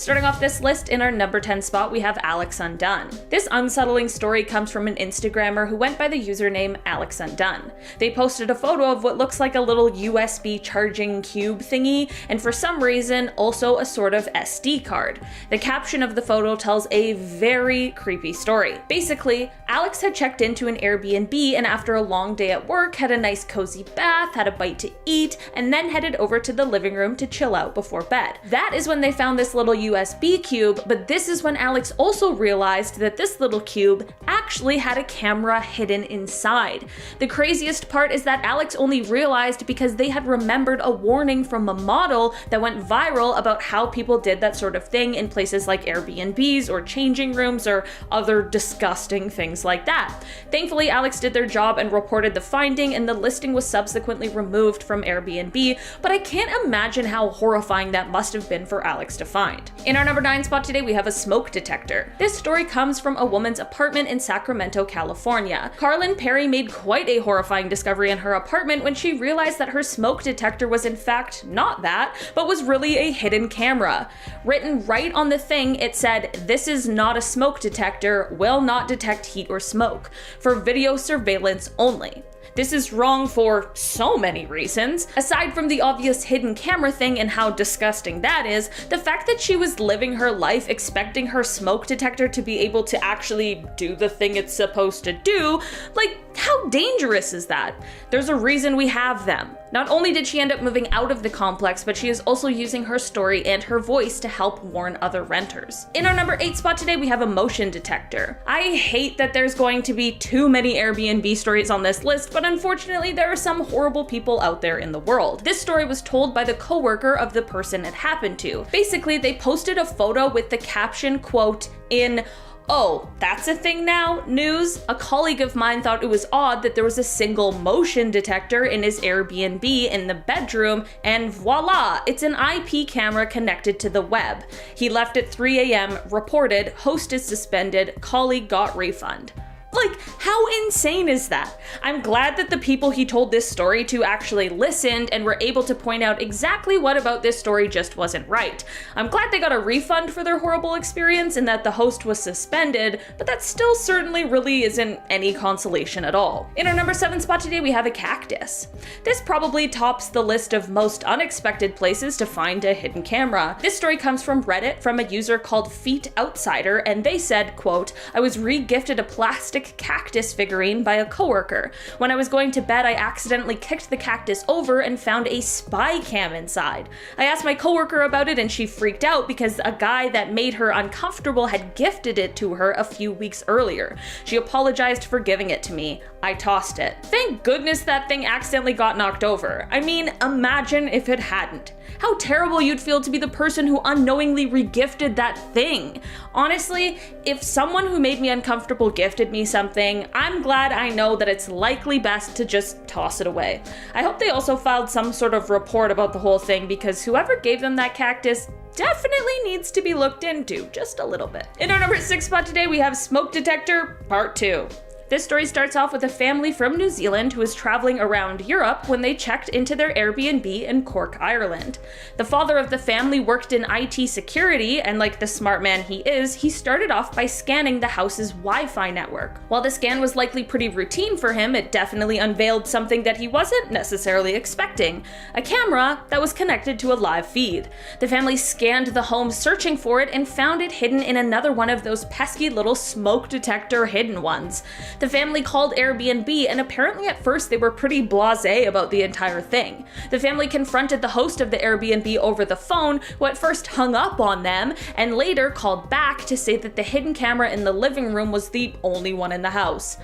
Starting off this list, in our number 10 spot, we have Alex Undone. This unsettling story comes from an Instagrammer who went by the username Alex Undone. They posted a photo of what looks like a little USB charging cube thingy, and for some reason, also a sort of SD card. The caption of the photo tells a very creepy story. Basically, Alex had checked into an Airbnb and after a long day at work, had a nice cozy bath, had a bite to eat, and then headed over to the living room to chill out before bed. That is when they found this little USB cube, but this is when Alex also realized that this little cube actually had a camera hidden inside. The craziest part is that Alex only realized because they had remembered a warning from a model that went viral about how people did that sort of thing in places like Airbnbs or changing rooms or other disgusting things like that. Thankfully, Alex did their job and reported the finding, and the listing was subsequently removed from Airbnb, but I can't imagine how horrifying that must have been for Alex to find. In our number 9 spot today, we have a smoke detector. This story comes from a woman's apartment in Sacramento, California. Carlin Perry made quite a horrifying discovery in her apartment when she realized that her smoke detector was in fact not that, but was really a hidden camera. Written right on the thing, it said, "This is not a smoke detector, will not detect heat or smoke, for video surveillance only." This is wrong for so many reasons. Aside from the obvious hidden camera thing and how disgusting that is, the fact that she was living her life expecting her smoke detector to be able to actually do the thing it's supposed to do, like, how dangerous is that? There's a reason we have them. Not only did she end up moving out of the complex, but she is also using her story and her voice to help warn other renters. In our number 8 spot today, we have a motion detector. I hate that there's going to be too many Airbnb stories on this list, but unfortunately there are some horrible people out there in the world. This story was told by the coworker of the person it happened to. Basically, they posted a photo with the caption, quote, in "Oh, that's a thing now? News?" A colleague of mine thought it was odd that there was a single motion detector in his Airbnb in the bedroom, and voila, it's an IP camera connected to the web. He left at 3 a.m., reported, host is suspended, colleague got refund. Like, how insane is that? I'm glad that the people he told this story to actually listened and were able to point out exactly what about this story just wasn't right. I'm glad they got a refund for their horrible experience and that the host was suspended, but that still certainly really isn't any consolation at all. In our number 7 spot today, we have a cactus. This probably tops the list of most unexpected places to find a hidden camera. This story comes from Reddit from a user called Feet Outsider, and they said, quote, "I was re-gifted a plastic cactus figurine by a coworker. When I was going to bed, I accidentally kicked the cactus over and found a spy cam inside. I asked my coworker about it and she freaked out because a guy that made her uncomfortable had gifted it to her a few weeks earlier. She apologized for giving it to me. I tossed it. Thank goodness that thing accidentally got knocked over. I mean, imagine if it hadn't. How terrible you'd feel to be the person who unknowingly regifted that thing. Honestly, if someone who made me uncomfortable gifted me something, I'm glad I know that it's likely best to just toss it away. I hope they also filed some sort of report about the whole thing, because whoever gave them that cactus definitely needs to be looked into just a little bit. In our number 6 spot today, we have Smoke Detector Part 2. This story starts off with a family from New Zealand who was traveling around Europe when they checked into their Airbnb in Cork, Ireland. The father of the family worked in IT security, and like the smart man he is, he started off by scanning the house's Wi-Fi network. While the scan was likely pretty routine for him, it definitely unveiled something that he wasn't necessarily expecting: a camera that was connected to a live feed. The family scanned the home searching for it and found it hidden in another one of those pesky little smoke detector hidden ones. The family called Airbnb, and apparently at first they were pretty blasé about the entire thing. The family confronted the host of the Airbnb over the phone, who at first hung up on them, and later called back to say that the hidden camera in the living room was the only one in the house.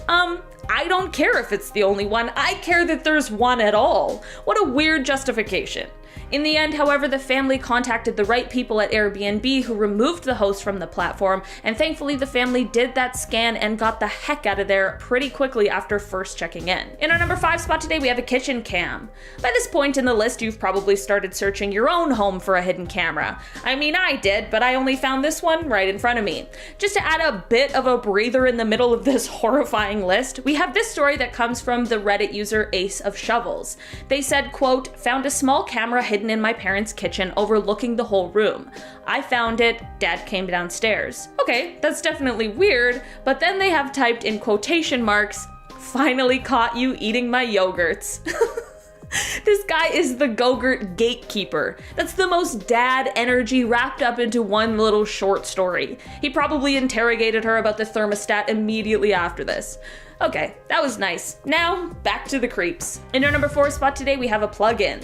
I don't care if it's the only one, I care that there's one at all. What a weird justification. In the end, however, the family contacted the right people at Airbnb who removed the host from the platform, and thankfully the family did that scan and got the heck out of there pretty quickly after first checking in. In our number 5 spot today, we have a kitchen cam. By this point in the list, you've probably started searching your own home for a hidden camera. I mean, I did, but I only found this one right in front of me. Just to add a bit of a breather in the middle of this horrifying list, we have this story that comes from the Reddit user Ace of Shovels. They said, quote, "Found a small camera camera hidden in my parents' kitchen overlooking the whole room. I found it, Dad came downstairs. Okay, that's definitely weird, but then they have typed in quotation marks, finally caught you eating my yogurts. This guy is the Go-Gurt gatekeeper. That's the most dad energy wrapped up into one little short story. He probably interrogated her about the thermostat immediately after this. Okay, that was nice. Now, back to the creeps. In our number 4 spot today, we have a plug-in.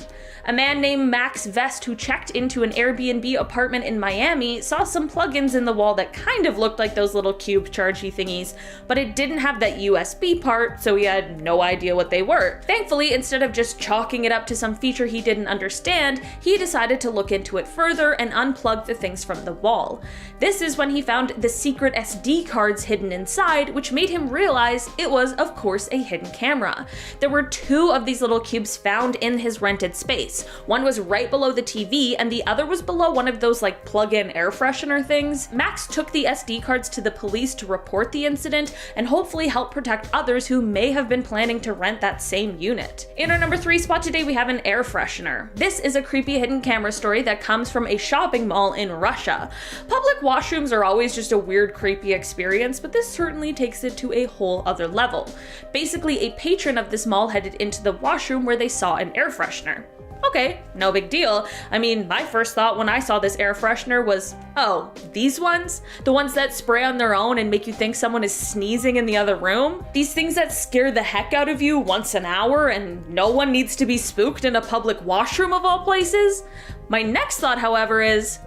A man named Max Vest, who checked into an Airbnb apartment in Miami, saw some plugins in the wall that kind of looked like those little cube chargey thingies, but it didn't have that USB part, so he had no idea what they were. Thankfully, instead of just chalking it up to some feature he didn't understand, he decided to look into it further and unplug the things from the wall. This is when he found the secret SD cards hidden inside, which made him realize it was, of course, a hidden camera. There were 2 of these little cubes found in his rented space. One was right below the TV, and the other was below one of those like plug-in air freshener things. Max took the SD cards to the police to report the incident and hopefully help protect others who may have been planning to rent that same unit. In our number 3 spot today, we have an air freshener. This is a creepy hidden camera story that comes from a shopping mall in Russia. Public washrooms are always just a weird, creepy experience, but this certainly takes it to a whole other level. Basically, a patron of this mall headed into the washroom where they saw an air freshener. Okay, no big deal. I mean, my first thought when I saw this air freshener was, oh, these ones? The ones that spray on their own and make you think someone is sneezing in the other room? These things that scare the heck out of you once an hour and no one needs to be spooked in a public washroom of all places? My next thought, however, is,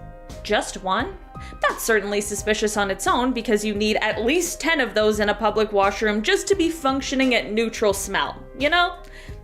just one? That's certainly suspicious on its own because you need at least 10 of those in a public washroom just to be functioning at neutral smell, you know?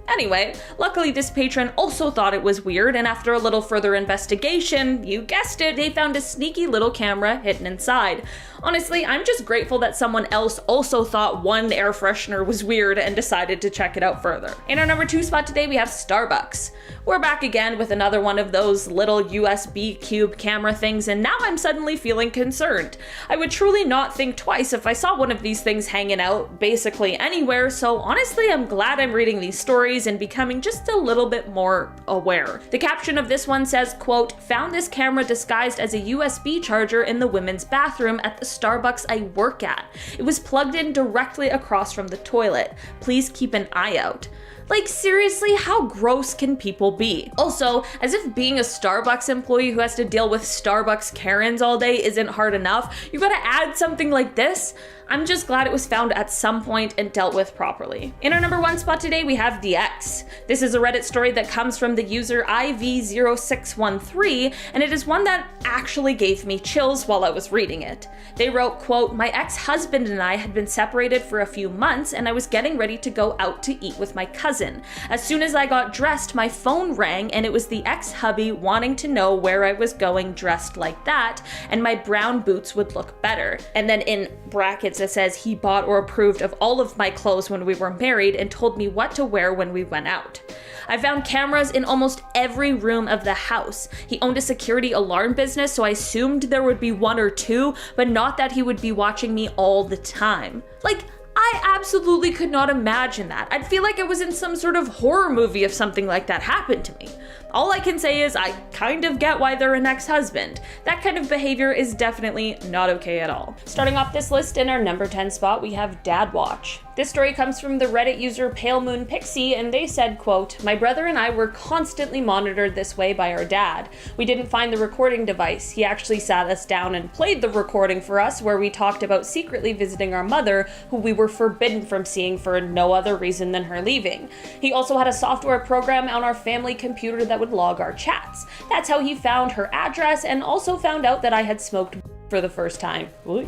Anyway, luckily this patron also thought it was weird, and after a little further investigation, you guessed it, they found a sneaky little camera hidden inside. Honestly, I'm just grateful that someone else also thought one air freshener was weird and decided to check it out further. In our number 2 spot today, we have Starbucks. We're back again with another one of those little USB cube camera things, and now I'm suddenly feeling concerned. I would truly not think twice if I saw one of these things hanging out basically anywhere, so honestly, I'm glad I'm reading these stories and becoming just a little bit more aware. The caption of this one says, quote, found this camera disguised as a USB charger in the women's bathroom at the Starbucks I work at. It was plugged in directly across from the toilet. Please keep an eye out. Like, seriously, how gross can people be? Also, as if being a Starbucks employee who has to deal with Starbucks Karens all day isn't hard enough, you gotta add something like this? I'm just glad it was found at some point and dealt with properly. In our number 1 spot today, we have The X. This is a Reddit story that comes from the user IV0613, and it is one that actually gave me chills while I was reading it. They wrote, quote, my ex-husband and I had been separated for a few months, and I was getting ready to go out to eat with my cousin. As soon as I got dressed, my phone rang, and it was the ex-hubby wanting to know where I was going dressed like that, and my brown boots would look better. And then in brackets, it says he bought or approved of all of my clothes when we were married and told me what to wear when we went out. I found cameras in almost every room of the house. He owned a security alarm business, so I assumed there would be 1 or 2, but not that he would be watching me all the time. Like, I absolutely could not imagine that. I'd feel like I was in some sort of horror movie if something like that happened to me. All I can say is I kind of get why they're an ex-husband. That kind of behavior is definitely not okay at all. Starting off this list in our number 10 spot, we have Dad Watch. This story comes from the Reddit user Pale Moon Pixie, and they said, quote, my brother and I were constantly monitored this way by our dad. We didn't find the recording device. He actually sat us down and played the recording for us where we talked about secretly visiting our mother, who we were forbidden from seeing for no other reason than her leaving. He also had a software program on our family computer that would log our chats. That's how he found her address and also found out that I had smoked for the first time. Oy.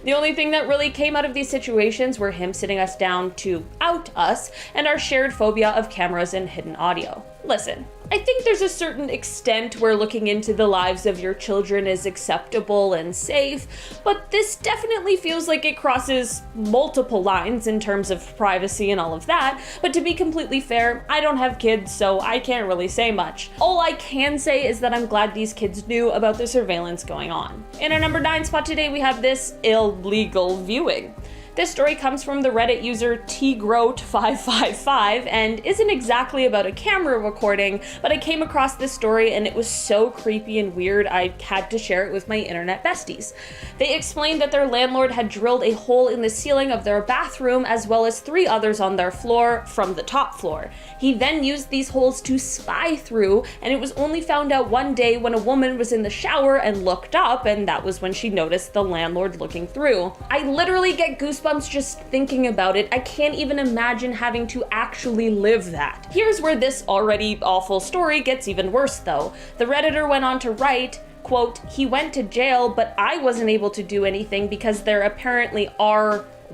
The only thing that really came out of these situations were him sitting us down to out us and our shared phobia of cameras and hidden audio. Listen, I think there's a certain extent where looking into the lives of your children is acceptable and safe, but this definitely feels like it crosses multiple lines in terms of privacy and all of that. But to be completely fair, I don't have kids, so I can't really say much. All I can say is that I'm glad these kids knew about the surveillance going on. In our number 9 spot today, we have this illegal viewing. This story comes from the Reddit user tgroat555 and isn't exactly about a camera recording, but I came across this story and it was so creepy and weird I had to share it with my internet besties. They explained that their landlord had drilled a hole in the ceiling of their bathroom as well as 3 others on their floor from the top floor. He then used these holes to spy through, and it was only found out one day when a woman was in the shower and looked up, and that was when she noticed the landlord looking through. I literally get goosebumps just thinking about it. I can't even imagine having to actually live that. Here's where this already awful story gets even worse though. The Redditor went on to write, quote, "He went to jail, but I wasn't able to do anything because there apparently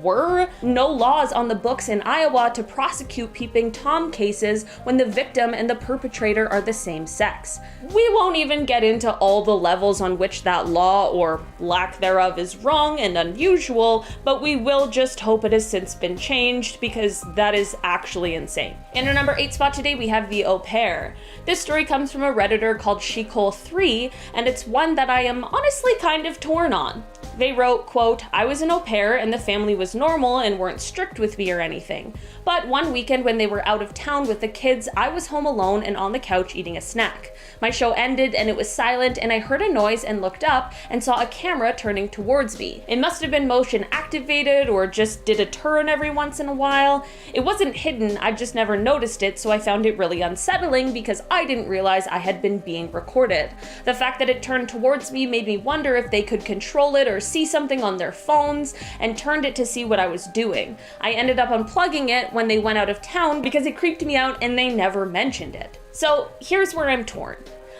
were no laws on the books in Iowa to prosecute peeping Tom cases when the victim and the perpetrator are the same sex." We won't even get into all the levels on which that law, or lack thereof, is wrong and unusual, but we will just hope it has since been changed because that is actually insane. In our number 8 spot today, we have the au pair. This story comes from a Redditor called Shecole3, and it's one that I am honestly kind of torn on. They wrote, quote, "I was an au pair and the family was normal and weren't strict with me or anything. But one weekend when they were out of town with the kids, I was home alone and on the couch eating a snack. My show ended and it was silent and I heard a noise and looked up and saw a camera turning towards me. It must have been motion activated or just did a turn every once in a while. It wasn't hidden, I just never noticed it, so I found it really unsettling because I didn't realize I had been being recorded. The fact that it turned towards me made me wonder if they could control it or see something on their phones and turned it to see what I was doing. I ended up unplugging it when they went out of town because it creeped me out and they never mentioned it." So here's where I'm torn.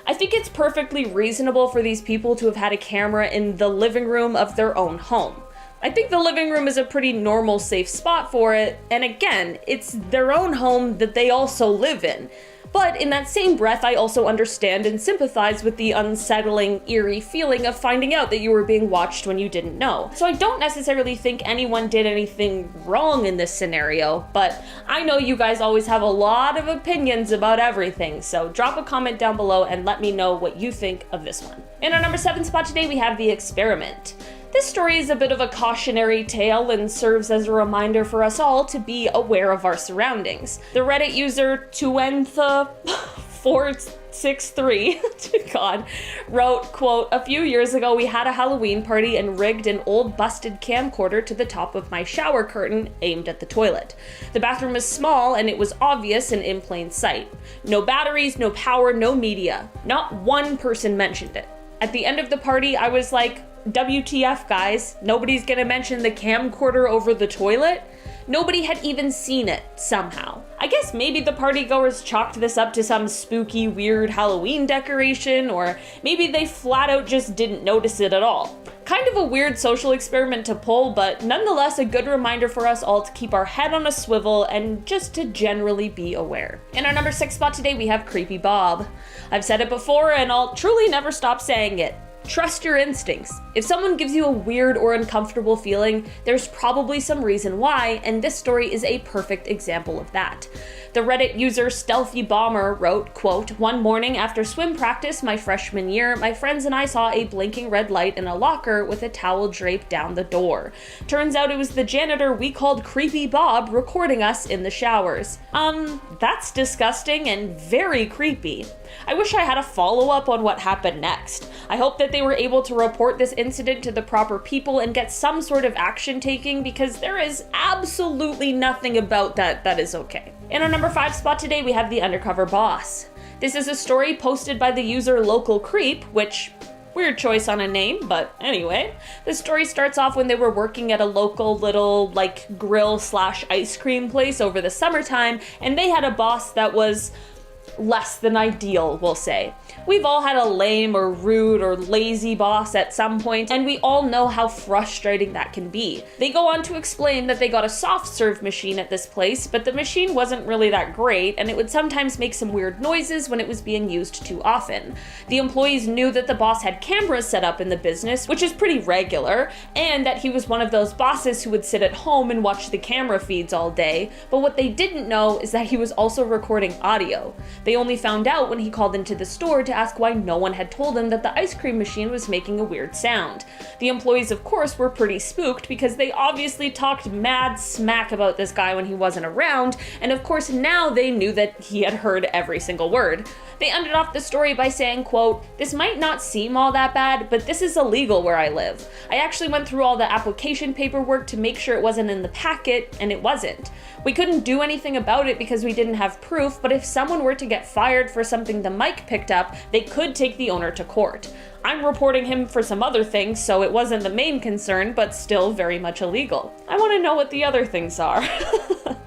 I think it's perfectly reasonable for these people to have had a camera in the living room of their own home. I think the living room is a pretty normal, safe spot for it, and again, it's their own home that they also live in. But in that same breath, I also understand and sympathize with the unsettling, eerie feeling of finding out that you were being watched when you didn't know. So I don't necessarily think anyone did anything wrong in this scenario, but I know you guys always have a lot of opinions about everything, so drop a comment down below and let me know what you think of this one. In our number 7 spot today, we have The Experiment. This story is a bit of a cautionary tale and serves as a reminder for us all to be aware of our surroundings. The Reddit user Tuentha463 God, wrote, quote, "A few years ago we had a Halloween party and rigged an old busted camcorder to the top of my shower curtain aimed at the toilet. The bathroom is small and it was obvious and in plain sight. No batteries, no power, no media. Not one person mentioned it. At the end of the party I was like, WTF guys, nobody's gonna mention the camcorder over the toilet? Nobody had even seen it, somehow. I guess maybe the partygoers chalked this up to some spooky, weird Halloween decoration, or maybe they flat out just didn't notice it at all. Kind of a weird social experiment to pull, but nonetheless a good reminder for us all to keep our head on a swivel and just to generally be aware." In our number 6 spot today, we have Creepy Bob. I've said it before and I'll truly never stop saying it. Trust your instincts. If someone gives you a weird or uncomfortable feeling, there's probably some reason why, and this story is a perfect example of that. The Reddit user Stealthy Bomber wrote, quote, "One morning after swim practice my freshman year, my friends and I saw a blinking red light in a locker with a towel draped down the door. Turns out it was the janitor we called Creepy Bob recording us in the showers." That's disgusting and very creepy. I wish I had a follow-up on what happened next. I hope that they were able to report this incident to the proper people and get some sort of action taking, because there is absolutely nothing about that is okay. In our number 5 spot today, we have The Undercover Boss. This is a story posted by the user Local Creep, which, weird choice on a name, but anyway. The story starts off when they were working at a local little, grill / ice cream place over the summertime, and they had a boss that was less than ideal, we'll say. We've all had a lame or rude or lazy boss at some point, and we all know how frustrating that can be. They go on to explain that they got a soft serve machine at this place, but the machine wasn't really that great, and it would sometimes make some weird noises when it was being used too often. The employees knew that the boss had cameras set up in the business, which is pretty regular, and that he was one of those bosses who would sit at home and watch the camera feeds all day, but what they didn't know is that he was also recording audio. They only found out when he called into the store to ask why no one had told him that the ice cream machine was making a weird sound. The employees, of course, were pretty spooked because they obviously talked mad smack about this guy when he wasn't around, and of course now they knew that he had heard every single word. They ended off the story by saying, quote, "This might not seem all that bad, but this is illegal where I live. I actually went through all the application paperwork to make sure it wasn't in the packet, and it wasn't. We couldn't do anything about it because we didn't have proof, but if someone were to get fired for something the mic picked up, they could take the owner to court. I'm reporting him for some other things, so it wasn't the main concern, but still very much illegal. I want to know what the other things are."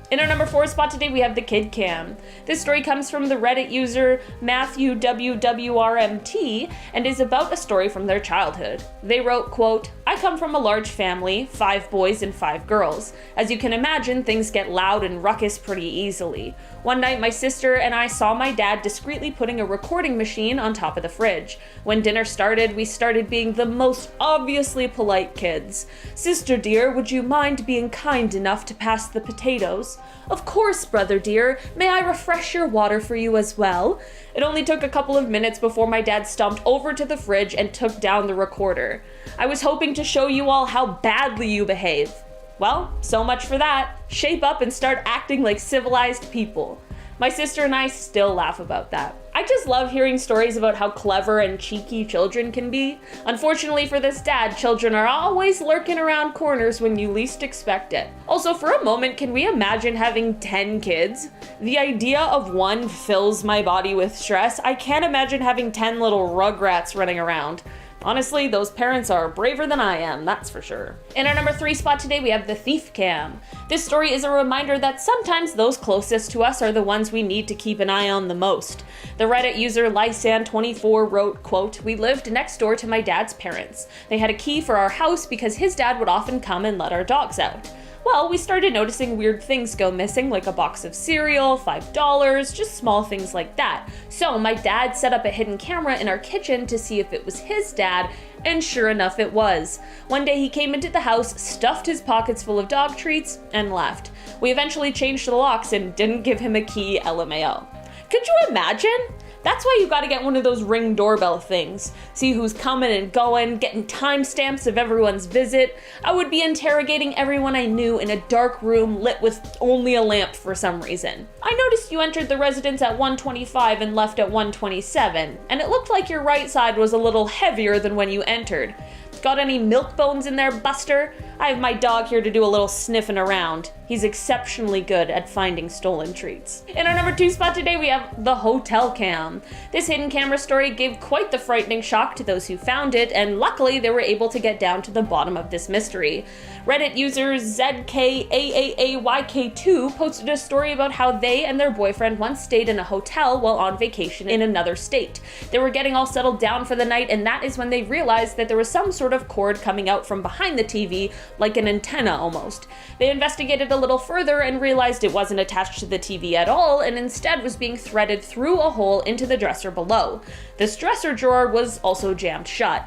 In our number 4 spot today, we have the kid cam. This story comes from the Reddit user Matthew WWRMT and is about a story from their childhood. They wrote, quote, "I come from a large family, 5 boys and 5 girls. As you can imagine, things get loud and ruckus pretty easily. One night, my sister and I saw my dad discreetly putting a recording machine on top of the fridge. When dinner started, we started being the most obviously polite kids. 'Sister dear, would you mind being kind enough to pass the potatoes?' 'Of course, brother dear. May I refresh your water for you as well?' It only took a couple of minutes before my dad stomped over to the fridge and took down the recorder. 'I was hoping to show you all how badly you behave.' Well, so much for that. Shape up and start acting like civilized people." My sister and I still laugh about that. I just love hearing stories about how clever and cheeky children can be. Unfortunately for this dad, children are always lurking around corners when you least expect it. Also, for a moment, can we imagine having 10 kids? The idea of one fills my body with stress. I can't imagine having 10 little rugrats running around. Honestly, those parents are braver than I am, that's for sure. In our number 3 spot today, we have the thief cam. This story is a reminder that sometimes those closest to us are the ones we need to keep an eye on the most. The Reddit user Lysan24 wrote, quote, "We lived next door to my dad's parents. They had a key for our house because his dad would often come and let our dogs out. Well, we started noticing weird things go missing, like a box of cereal, $5, just small things like that. So my dad set up a hidden camera in our kitchen to see if it was his dad, and sure enough it was. One day he came into the house, stuffed his pockets full of dog treats, and left. We eventually changed the locks and didn't give him a key, LMAO. Could you imagine? That's why you gotta get one of those Ring doorbell things. See who's coming and going, getting timestamps of everyone's visit. I would be interrogating everyone I knew in a dark room lit with only a lamp for some reason. I noticed you entered the residence at 1:25 and left at 1:27, and it looked like your right side was a little heavier than when you entered. Got any milk bones in there, Buster? I have my dog here to do a little sniffing around. He's exceptionally good at finding stolen treats." In our number 2 spot today, we have the hotel cam. This hidden camera story gave quite the frightening shock to those who found it, and luckily they were able to get down to the bottom of this mystery. Reddit user ZKAAAYK2 posted a story about how they and their boyfriend once stayed in a hotel while on vacation in another state. They were getting all settled down for the night, and that is when they realized that there was some sort of cord coming out from behind the TV, like an antenna almost. They investigated a little further and realized it wasn't attached to the TV at all, and instead was being threaded through a hole into the dresser below. This dresser drawer was also jammed shut.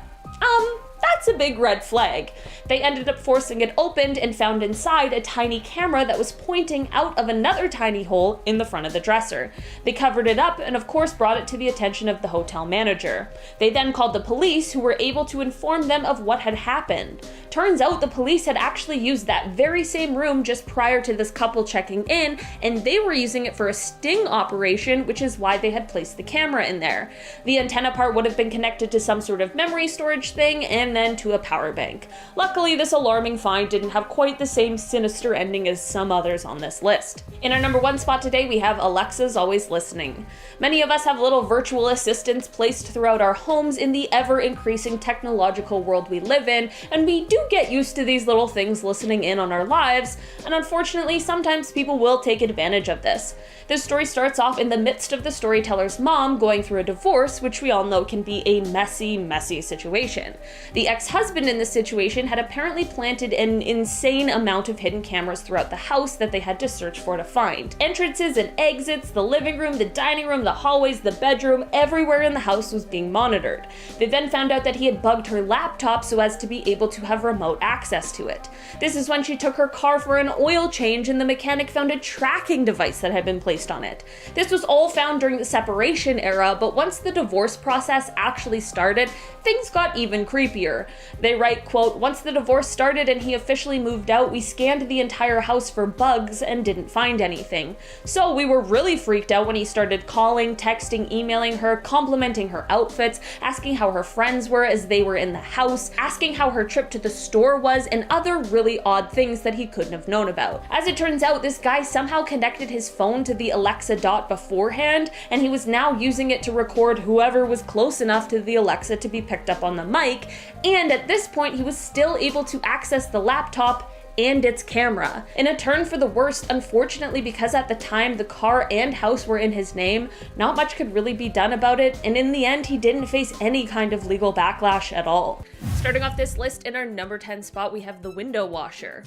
That's a big red flag. They ended up forcing it open and found inside a tiny camera that was pointing out of another tiny hole in the front of the dresser. They covered it up and of course brought it to the attention of the hotel manager. They then called the police, who were able to inform them of what had happened. Turns out the police had actually used that very same room just prior to this couple checking in, and they were using it for a sting operation, which is why they had placed the camera in there. The antenna part would have been connected to some sort of memory storage thing and then to a power bank. Luckily, this alarming find didn't have quite the same sinister ending as some others on this list. In our number 1 spot today, we have Alexa's Always Listening. Many of us have little virtual assistants placed throughout our homes in the ever-increasing technological world we live in, and we do get used to these little things listening in on our lives, and unfortunately, sometimes people will take advantage of this. This story starts off in the midst of the storyteller's mom going through a divorce, which we all know can be a messy, messy situation. The ex-husband in this situation had apparently planted an insane amount of hidden cameras throughout the house that they had to search for to find. Entrances and exits, the living room, the dining room, the hallways, the bedroom, everywhere in the house was being monitored. They then found out that he had bugged her laptop so as to be able to have remote access to it. This is when she took her car for an oil change and the mechanic found a tracking device that had been placed on it. This was all found during the separation era, but once the divorce process actually started, things got even creepier. They write, quote, "Once the divorce started and he officially moved out, we scanned the entire house for bugs and didn't find anything. So we were really freaked out when he started calling, texting, emailing her, complimenting her outfits, asking how her friends were as they were in the house, asking how her trip to the store was, and other really odd things that he couldn't have known about. As it turns out, this guy somehow connected his phone to the Alexa dot beforehand, and he was now using it to record whoever was close enough to the Alexa to be picked up on the mic, and at this point he was still able to access the laptop and its camera. In a turn for the worst, unfortunately, because at the time the car and house were in his name, not much could really be done about it, and in the end he didn't face any kind of legal backlash at all. Starting off this list, in our number 10 spot we have the window washer.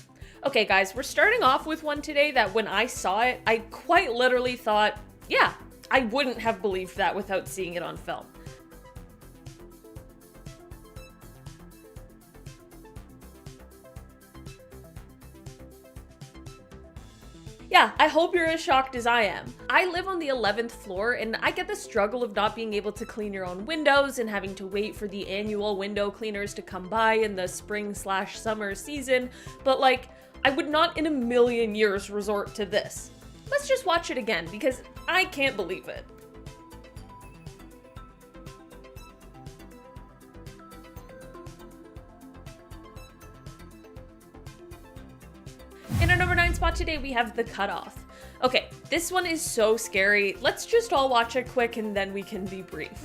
Okay guys, we're starting off with one today that when I saw it, I quite literally thought, yeah, I wouldn't have believed that without seeing it on film. Yeah, I hope you're as shocked as I am. I live on the 11th floor and I get the struggle of not being able to clean your own windows and having to wait for the annual window cleaners to come by in the spring/summer season, but like, I would not in a million years resort to this. Let's just watch it again because I can't believe it. In our number 9 spot today, we have the cutoff. Okay, this one is so scary. Let's just all watch it quick and then we can debrief.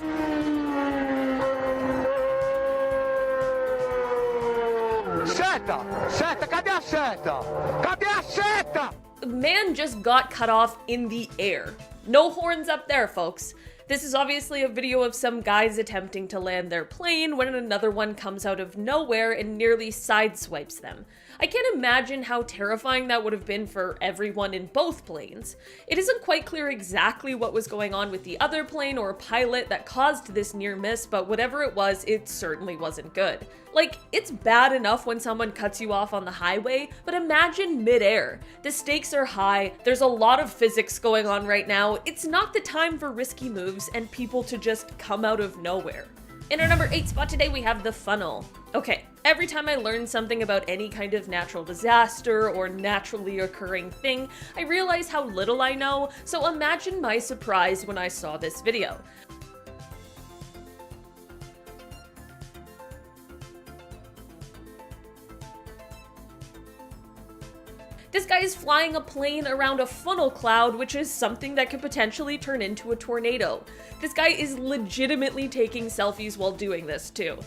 Seta! Seta! Cadê a seta? Cadê a seta? The man just got cut off in the air. No horns up there, folks. This is obviously a video of some guys attempting to land their plane when another one comes out of nowhere and nearly sideswipes them. I can't imagine how terrifying that would have been for everyone in both planes. It isn't quite clear exactly what was going on with the other plane or pilot that caused this near miss, but whatever it was, it certainly wasn't good. Like, it's bad enough when someone cuts you off on the highway, but imagine mid-air. The stakes are high, there's a lot of physics going on right now, it's not the time for risky moves and people to just come out of nowhere. In our number 8 spot today, we have the funnel. Okay, every time I learn something about any kind of natural disaster or naturally occurring thing, I realize how little I know, so imagine my surprise when I saw this video. This guy is flying a plane around a funnel cloud, which is something that could potentially turn into a tornado. This guy is legitimately taking selfies while doing this too.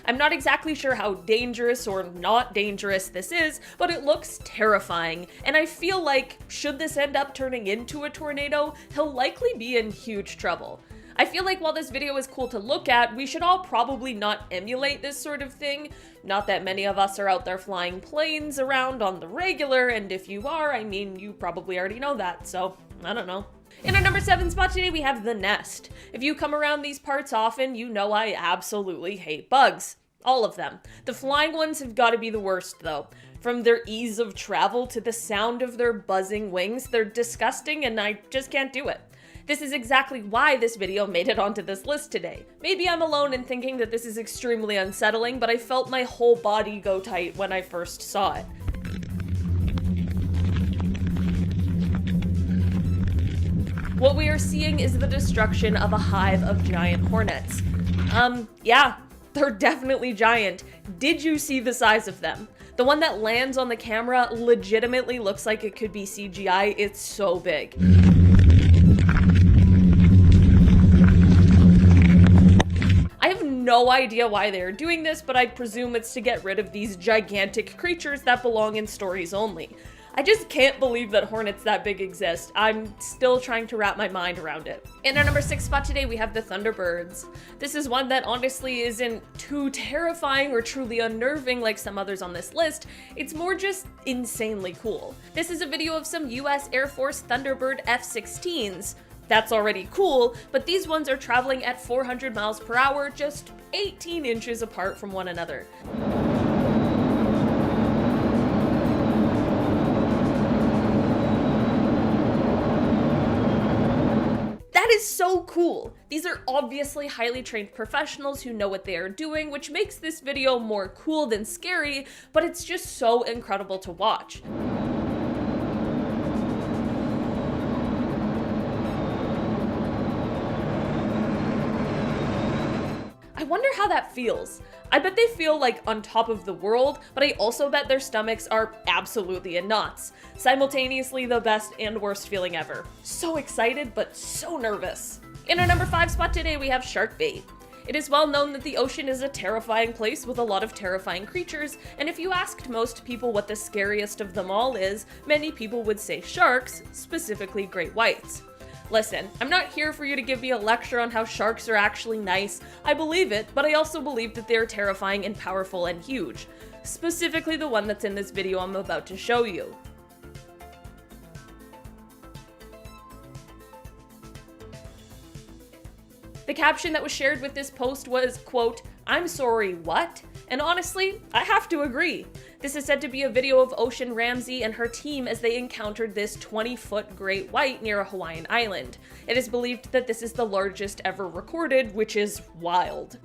I'm not exactly sure how dangerous or not dangerous this is, but it looks terrifying, and I feel like, should this end up turning into a tornado, he'll likely be in huge trouble. I feel like while this video is cool to look at, we should all probably not emulate this sort of thing. Not that many of us are out there flying planes around on the regular, and if you are, I mean, you probably already know that, so I don't know. In our number 7 spot today, we have the nest. If you come around these parts often, you know I absolutely hate bugs. All of them. The flying ones have got to be the worst, though. From their ease of travel to the sound of their buzzing wings, they're disgusting and I just can't do it. This is exactly why this video made it onto this list today. Maybe I'm alone in thinking that this is extremely unsettling, but I felt my whole body go tight when I first saw it. What we are seeing is the destruction of a hive of giant hornets. Yeah, they're definitely giant. Did you see the size of them? The one that lands on the camera legitimately looks like it could be CGI, it's so big. I have no idea why they are doing this, but I presume it's to get rid of these gigantic creatures that belong in stories only. I just can't believe that hornets that big exist. I'm still trying to wrap my mind around it. In our number 6 spot today, we have the Thunderbirds. This is one that honestly isn't too terrifying or truly unnerving like some others on this list. It's more just insanely cool. This is a video of some US Air Force Thunderbird F-16s. That's already cool, but these ones are traveling at 400 miles per hour, just 18 inches apart from one another. That is so cool! These are obviously highly trained professionals who know what they are doing, which makes this video more cool than scary, but it's just so incredible to watch. I wonder how that feels. I bet they feel like on top of the world, but I also bet their stomachs are absolutely in knots. Simultaneously the best and worst feeling ever. So excited, but so nervous. In our number 5 spot today, we have shark bait. It is well known that the ocean is a terrifying place with a lot of terrifying creatures, and if you asked most people what the scariest of them all is, many people would say sharks, specifically great whites. Listen, I'm not here for you to give me a lecture on how sharks are actually nice. I believe it, but I also believe that they're terrifying and powerful and huge. Specifically the one that's in this video I'm about to show you. The caption that was shared with this post was, quote, "I'm sorry, what?" And honestly, I have to agree. This is said to be a video of Ocean Ramsey and her team as they encountered this 20-foot great white near a Hawaiian island. It is believed that this is the largest ever recorded, which is wild.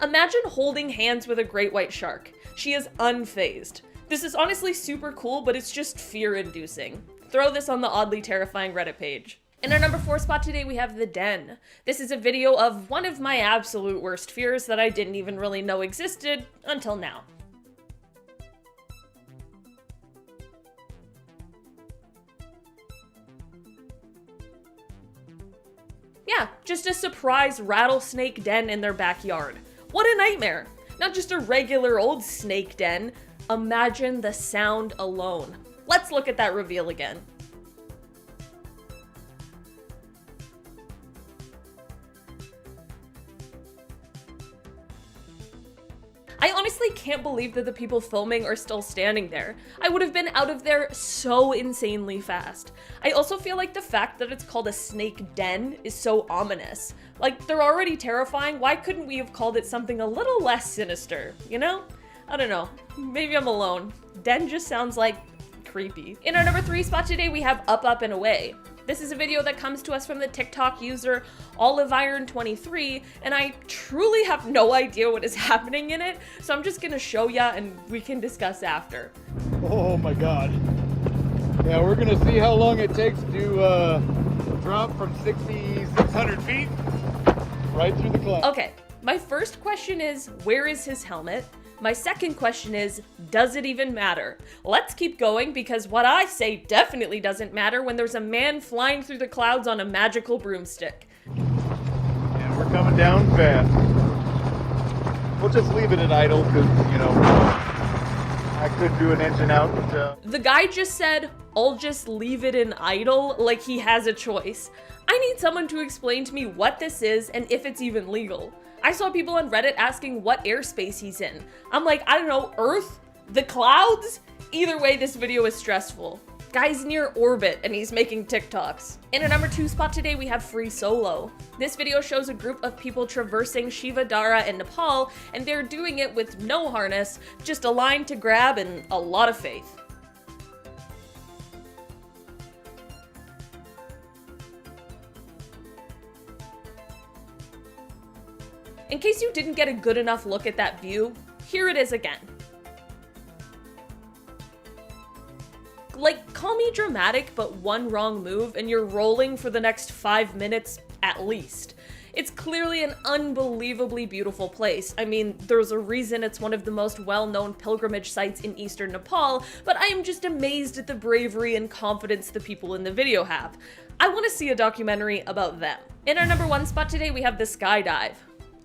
Imagine holding hands with a great white shark. She is unfazed. This is honestly super cool, but it's just fear-inducing. Throw this on the oddly terrifying Reddit page. In our number 4 spot today, we have The Den. This is a video of one of my absolute worst fears that I didn't even really know existed until now. Yeah, just a surprise rattlesnake den in their backyard. What a nightmare! Not just a regular old snake den. Imagine the sound alone. Let's look at that reveal again. I honestly can't believe that the people filming are still standing there. I would have been out of there so insanely fast. I also feel like the fact that it's called a snake den is so ominous. Like, they're already terrifying, why couldn't we have called it something a little less sinister, you know? I don't know, maybe I'm alone. Den just sounds like creepy. In our number 3 spot today, we have Up, Up, and Away. This is a video that comes to us from the TikTok user OliveIron23, and I truly have no idea what is happening in it, so I'm just gonna show ya and we can discuss after. Oh my god. Yeah, we're gonna see how long it takes to drop from 6,600 feet right through the clouds. Okay, my first question is, where is his helmet? My second question is, does it even matter? Let's keep going because what I say definitely doesn't matter when there's a man flying through the clouds on a magical broomstick. And we're coming down fast. We'll just leave it at idle because, you know, I could do an engine out. The guy just said, I'll just leave it in idle, like he has a choice. I need someone to explain to me what this is and if it's even legal. I saw people on Reddit asking what airspace he's in. I'm like, I don't know, Earth? The clouds? Either way, this video is stressful. Guy's near orbit and he's making TikToks. In a number 2 spot today, we have Free Solo. This video shows a group of people traversing Shiva Dara in Nepal, and they're doing it with no harness, just a line to grab and a lot of faith. In case you didn't get a good enough look at that view, here it is again. Like, call me dramatic, but one wrong move and you're rolling for the next 5 minutes at least. It's clearly an unbelievably beautiful place. I mean, there's a reason it's one of the most well-known pilgrimage sites in eastern Nepal, but I am just amazed at the bravery and confidence the people in the video have. I want to see a documentary about them. In our number 1 spot today, we have the skydive.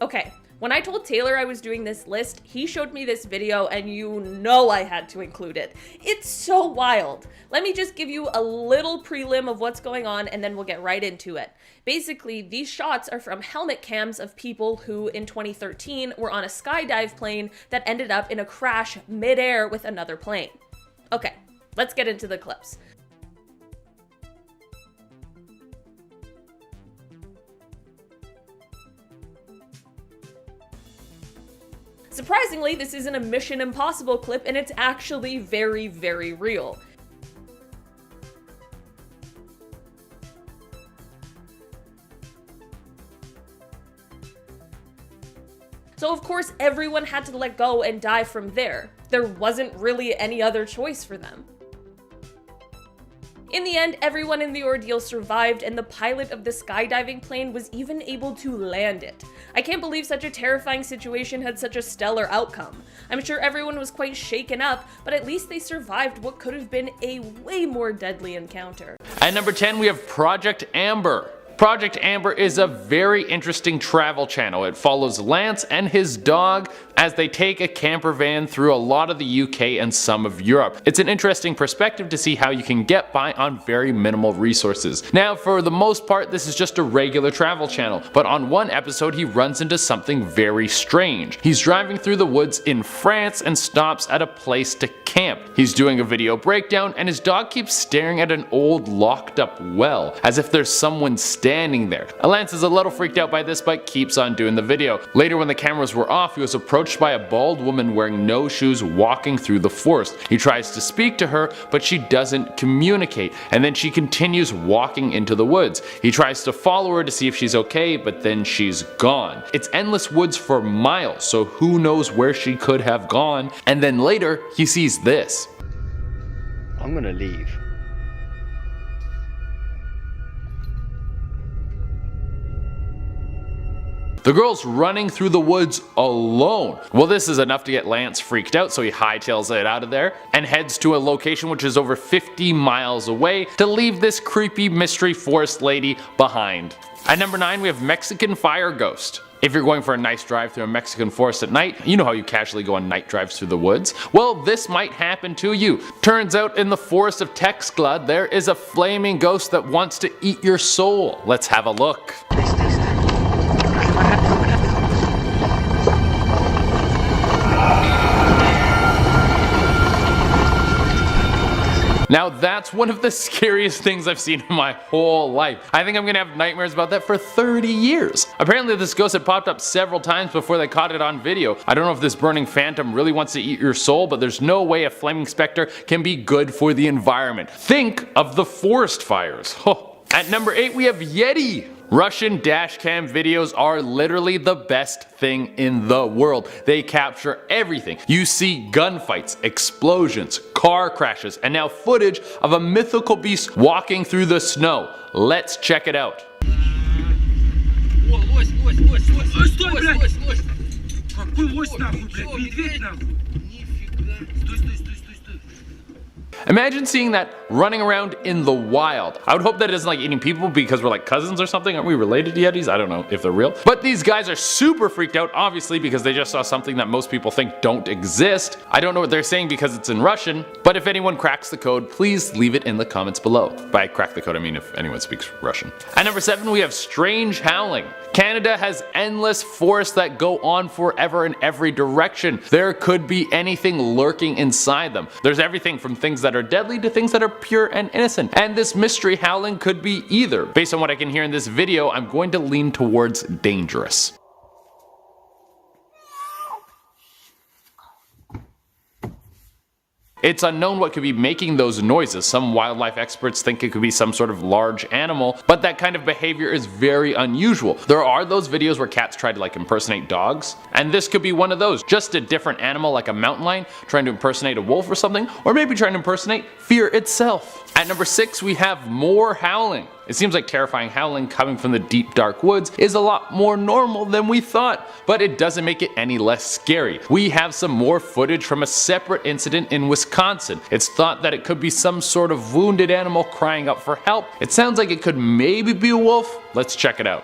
Okay, when I told Taylor I was doing this list, he showed me this video and you know I had to include it. It's so wild. Let me just give you a little prelim of what's going on and then we'll get right into it. Basically, these shots are from helmet cams of people who in 2013 were on a skydive plane that ended up in a crash midair with another plane. Okay, Let's get into the clips. Surprisingly, this isn't a Mission Impossible clip, and it's actually very, very real. So of course everyone had to let go and die from there. There wasn't really any other choice for them. In the end, everyone in the ordeal survived, and the pilot of the skydiving plane was even able to land it. I can't believe such a terrifying situation had such a stellar outcome. I'm sure everyone was quite shaken up, but at least they survived what could have been a way more deadly encounter. At number 10, we have Project Amber. Project Amber is a very interesting travel channel. It follows Lance and his dog as they take a camper van through a lot of the UK and some of Europe. It's an interesting perspective to see how you can get by on very minimal resources. Now, for the most part, this is just a regular travel channel, but on one episode he runs into something very strange. He's driving through the woods in France and stops at a place to camp. He's doing a video breakdown and his dog keeps staring at an old locked up well, as if there's someone standing there. Lance is a little freaked out by this but keeps on doing the video. Later, when the cameras were off, he was approached by a bald woman wearing no shoes walking through the forest. He tries to speak to her but she doesn't communicate, and then she continues walking into the woods. He tries to follow her to see if she's okay, but then she's gone. It's endless woods for miles, so who knows where she could have gone. And then later he sees this. I'm gonna leave. The girl's running through the woods alone. Well, this is enough to get Lance freaked out, so he hightails it out of there and heads to a location which is over 50 miles away to leave this creepy mystery forest lady behind. At number 9, we have Mexican Fire Ghost. If you're going for a nice drive through a Mexican forest at night, you know how you casually go on night drives through the woods? Well, this might happen to you. Turns out in the forest of Texcla, there is a flaming ghost that wants to eat your soul. Let's have a look. Now that's one of the scariest things I've seen in my whole life. I think I'm gonna have nightmares about that for 30 years. Apparently this ghost had popped up several times before they caught it on video. I don't know if this burning phantom really wants to eat your soul, but there's no way a flaming specter can be good for the environment. Think of the forest fires. At number 8, we have Yeti. Russian dashcam videos are literally the best thing in the world. They capture everything. You see gunfights, explosions, car crashes, and now footage of a mythical beast walking through the snow. Let's check it out. Imagine seeing that running around in the wild. I would hope that it isn't like eating people because we're like cousins or something. Aren't we related to Yetis? I don't know if they're real. But these guys are super freaked out, obviously, because they just saw something that most people think don't exist. I don't know what they're saying because it's in Russian, but if anyone cracks the code, please leave it in the comments below. By crack the code, I mean if anyone speaks Russian. At number 7, we have strange howling. Canada has endless forests that go on forever in every direction. There could be anything lurking inside them. There's everything from things that are deadly to things that are pure and innocent. And this mystery howling could be either. Based on what I can hear in this video, I'm going to lean towards dangerous. It's unknown what could be making those noises. Some wildlife experts think it could be some sort of large animal, but that kind of behavior is very unusual. There are those videos where cats try to like impersonate dogs, and this could be one of those. Just a different animal like a mountain lion trying to impersonate a wolf or something, or maybe trying to impersonate fear itself. At number 6, we have more howling. It seems like terrifying howling coming from the deep dark woods is a lot more normal than we thought, but it doesn't make it any less scary. We have some more footage from a separate incident in Wisconsin. It's thought that it could be some sort of wounded animal crying out for help. It sounds like it could maybe be a wolf. Let's check it out.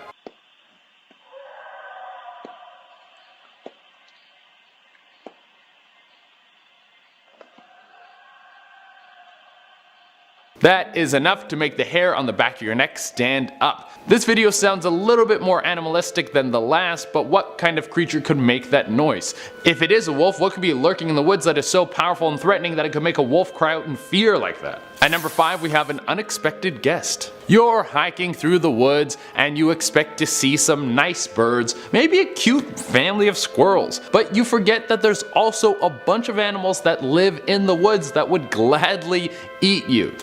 That is enough to make the hair on the back of your neck stand up. This video sounds a little bit more animalistic than the last, but what kind of creature could make that noise? If it is a wolf, what could be lurking in the woods that is so powerful and threatening that it could make a wolf cry out in fear like that? At number 5, we have an unexpected guest. You're hiking through the woods and you expect to see some nice birds, maybe a cute family of squirrels, but you forget that there's also a bunch of animals that live in the woods that would gladly eat you.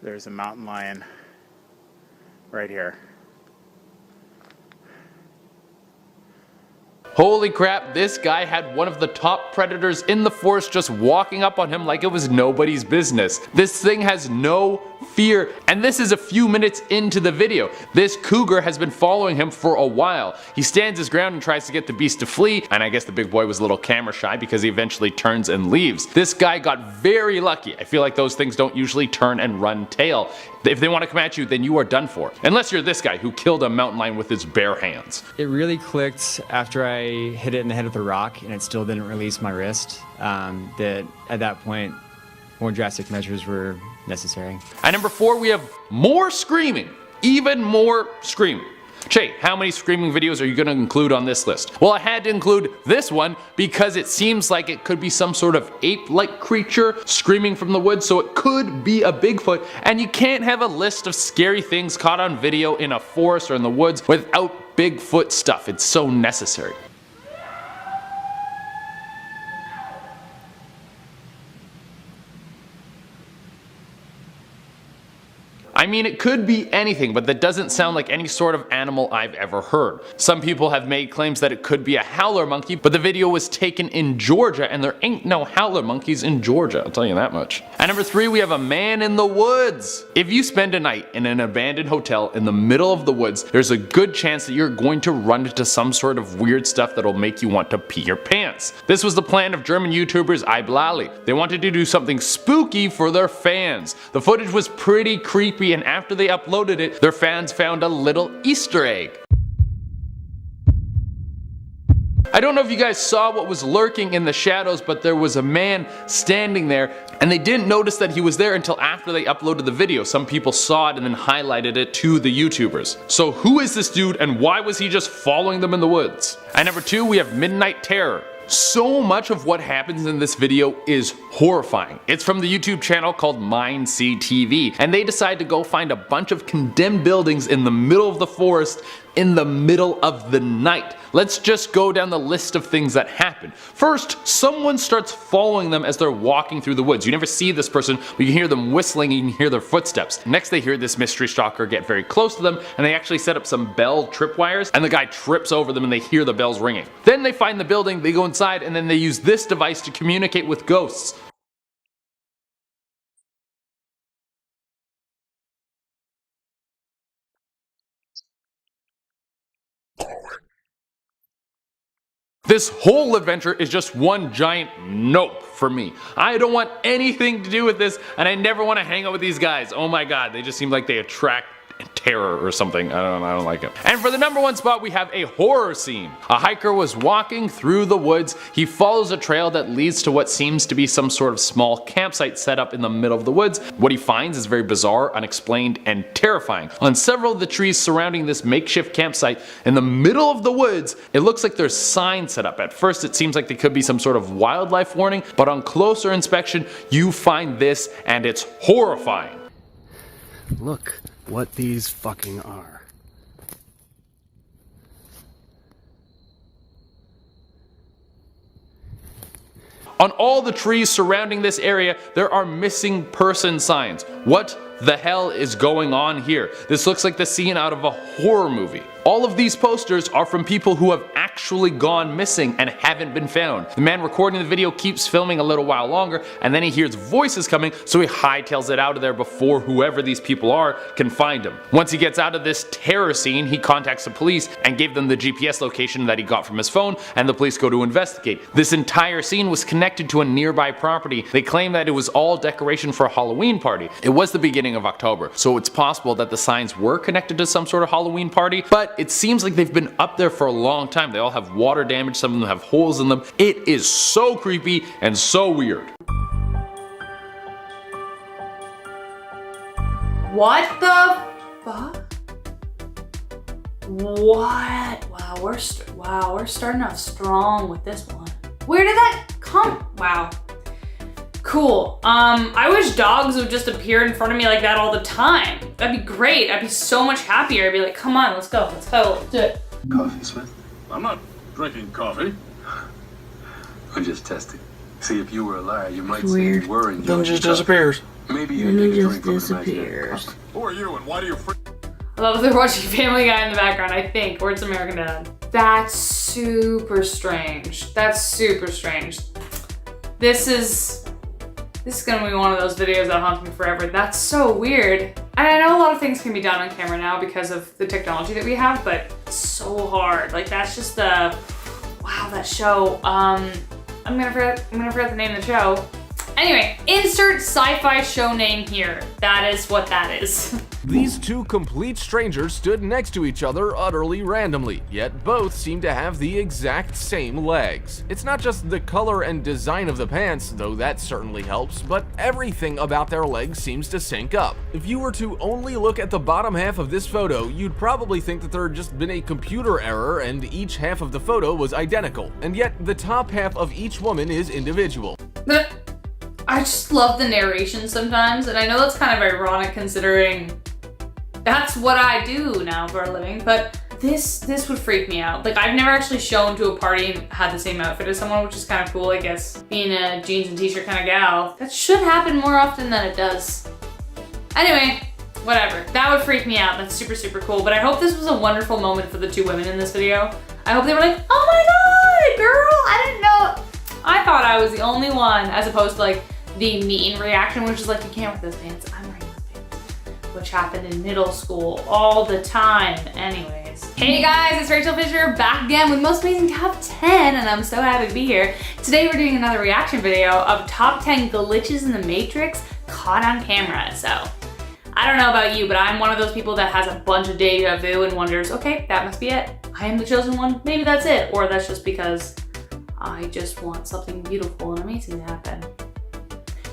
There's a mountain lion right here. Holy crap, this guy had one of the top predators in the forest just walking up on him like it was nobody's business. This thing has no fear, and this is a few minutes into the video. This cougar has been following him for a while. He stands his ground and tries to get the beast to flee, and I guess the big boy was a little camera shy because he eventually turns and leaves. This guy got very lucky. I feel like those things don't usually turn and run tail. If they want to come at you, then you are done for. Unless you're this guy who killed a mountain lion with his bare hands. It really clicked after I hit it in the head with a rock and it still didn't release my wrist. That at that point, more drastic measures were necessary. At number 4, we have more screaming. Even more screaming. Che, how many screaming videos are you going to include on this list? Well, I had to include this one because it seems like it could be some sort of ape-like creature screaming from the woods, so it could be a Bigfoot, and you can't have a list of scary things caught on video in a forest or in the woods without Bigfoot stuff. It's so necessary. I mean, it could be anything, but that doesn't sound like any sort of animal I've ever heard. Some people have made claims that it could be a howler monkey, but the video was taken in Georgia and there ain't no howler monkeys in Georgia, I'll tell you that much. At number 3, we have a man in the woods. If you spend a night in an abandoned hotel in the middle of the woods, there's a good chance that you're going to run into some sort of weird stuff that'll make you want to pee your pants. This was the plan of German YouTubers Iblali. They wanted to do something spooky for their fans. The footage was pretty creepy, and after they uploaded it, their fans found a little Easter egg. I don't know if you guys saw what was lurking in the shadows, but there was a man standing there, and they didn't notice that he was there until after they uploaded the video. Some people saw it and then highlighted it to the YouTubers. So who is this dude and why was he just following them in the woods? At number 2, we have Midnight Terror. So much of what happens in this video is horrifying. It's from the YouTube channel called cctv, and they decide to go find a bunch of condemned buildings in the middle of the forest in the middle of the night. Let's just go down the list of things that happen. First, someone starts following them as they're walking through the woods. You never see this person, but you can hear them whistling and you can hear their footsteps. Next, they hear this mystery stalker get very close to them, and they actually set up some bell tripwires, and the guy trips over them and they hear the bells ringing. Then they find the building, they go inside, and then they use this device to communicate with ghosts. This whole adventure is just one giant nope for me. I don't want anything to do with this, and I never want to hang out with these guys. Oh my god, they just seem like they attract terror or something. I don't like it. And for the number 1 spot, we have a horror scene. A hiker was walking through the woods. He follows a trail that leads to what seems to be some sort of small campsite set up in the middle of the woods. What he finds is very bizarre, unexplained, and terrifying. On several of the trees surrounding this makeshift campsite in the middle of the woods, it looks like there's signs set up. At first, it seems like they could be some sort of wildlife warning, but on closer inspection, you find this, and it's horrifying. Look what these fucking are. On all the trees surrounding this area, there are missing person signs. What the hell is going on here? This looks like the scene out of a horror movie. All of these posters are from people who have actually gone missing and haven't been found. The man recording the video keeps filming a little while longer, and then he hears voices coming, so he hightails it out of there before whoever these people are can find him. Once he gets out of this terror scene, he contacts the police and gave them the GPS location that he got from his phone, and the police go to investigate. This entire scene was connected to a nearby property. They claim that it was all decoration for a Halloween party. It was the beginning of October, so it's possible that the signs were connected to some sort of Halloween party, but but it seems like they've been up there for a long time. They all have water damage, some of them have holes in them. It is so creepy and so weird. What the fuck? What? Wow, we're starting off strong with this one. Where did that come? Wow. Cool. I wish dogs would just appear in front of me like that all the time. That'd be great. I'd be so much happier. I'd be like, come on, let's go, let's do it. Coffee, Smith? I'm not drinking coffee. I'm just testing. See, if you were a liar, you might say you were enjoying. Then it just disappears. Maybe you Then it take a just drink from the imaginary disappears. cup. Who are you and why do you I love they're watching Family Guy in the background, I think, or it's American Dad. That's super strange. That's super strange. This is gonna be one of those videos that haunts me forever. That's so weird. And I know a lot of things can be done on camera now because of the technology that we have, but it's so hard. Like that's just the, wow, that show. I'm gonna forget the name of the show. Anyway, insert sci-fi show name here. That is what that is. These two complete strangers stood next to each other utterly randomly, yet both seem to have the exact same legs. It's not just the color and design of the pants, though that certainly helps, but everything about their legs seems to sync up. If you were to only look at the bottom half of this photo, you'd probably think that there had just been a computer error and each half of the photo was identical, and yet the top half of each woman is individual. I just love the narration sometimes, and I know that's kind of ironic considering that's what I do now for a living, but this would freak me out. Like, I've never actually shown to a party and had the same outfit as someone, which is kind of cool, I guess, being a jeans and t-shirt kind of gal. That should happen more often than it does. Anyway, whatever. That would freak me out. That's super, super cool, but I hope this was a wonderful moment for the two women in this video. I hope they were like, oh my god, girl, I didn't know. I thought I was the only one, as opposed to like the mean reaction, which is like, you can't wear those pants. I'm wearing those pants. Which happened in middle school all the time. Anyways. Hey guys, it's Rachel Fisher back again with Most Amazing Top 10, and I'm so happy to be here. Today we're doing another reaction video of top 10 glitches in the Matrix caught on camera. So, I don't know about you, but I'm one of those people that has a bunch of deja vu and wonders, okay, that must be it. I am the chosen one, maybe that's it. Or that's just because I just want something beautiful and amazing to happen.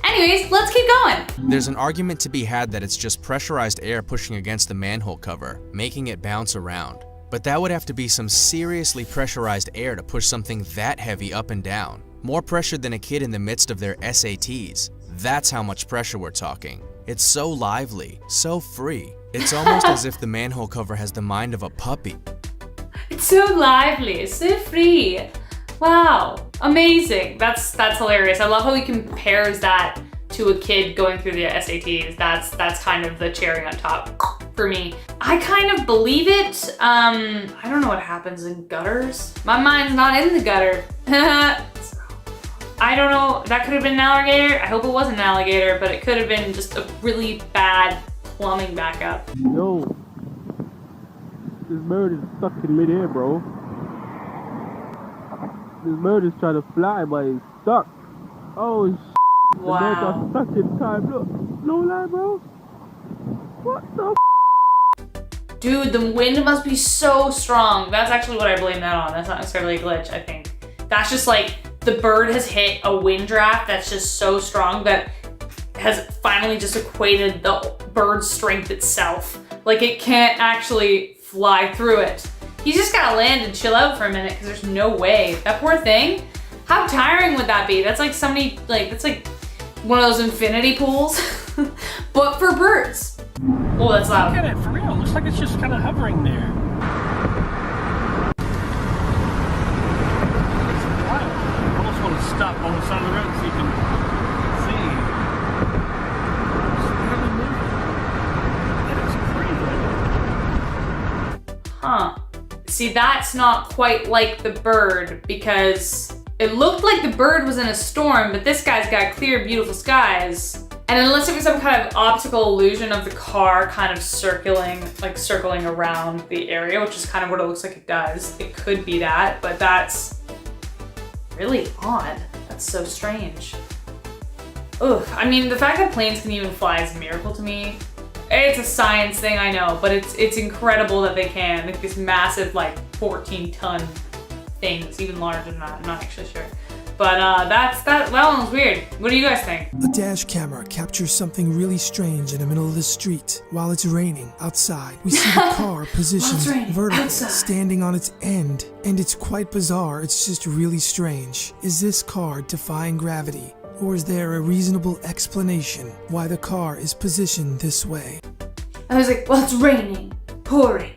Anyways, let's keep going. There's an argument to be had that it's just pressurized air pushing against the manhole cover, making it bounce around. But that would have to be some seriously pressurized air to push something that heavy up and down. More pressure than a kid in the midst of their SATs. That's how much pressure we're talking. It's so lively, so free. It's almost as if the manhole cover has the mind of a puppy. It's so lively, it's so free. Wow, amazing. That's hilarious. I love how he compares that to a kid going through the SATs. That's kind of the cherry on top for me. I kind of believe it. I don't know what happens in gutters. My mind's not in the gutter. I don't know, that could have been an alligator. I hope it wasn't an alligator, but it could have been just a really bad plumbing backup. Yo, this bird is stuck in midair, bro. This bird is trying to fly, but it's stuck. Oh, the bird got stuck in time. Look, no lie, bro. What the Dude, the wind must be so strong. That's actually what I blame that on. That's not necessarily a glitch, I think. That's just like, the bird has hit a wind draft that's just so strong that has finally just equated the bird's strength itself. Like, it can't actually fly through it. He's just gotta land and chill out for a minute because there's no way. That poor thing, how tiring would that be? That's like somebody, like, that's like one of those infinity pools, but for birds. Oh, that's loud. Look at it, for real. Looks like it's just kind of hovering there. It's wild. I almost want to stop on the side of the road so you can see. It's really moving. That is crazy. Huh. See, that's not quite like the bird because it looked like the bird was in a storm, but this guy's got clear, beautiful skies. And unless it was some kind of optical illusion of the car kind of circling around the area, which is kind of what it looks like it does. It could be that, but that's really odd. That's so strange. Ugh, I mean, the fact that planes can even fly is a miracle to me. It's a science thing, I know, but it's incredible that they can. Like this massive, like 14-ton things, even larger than that. I'm not actually sure. But that one was weird. What do you guys think? A dash camera captures something really strange in the middle of the street. While it's raining outside, we see the car positioned vertically, standing on its end. And it's quite bizarre, it's just really strange. Is this car defying gravity? Or is there a reasonable explanation why the car is positioned this way? I was like, well, it's raining, pouring.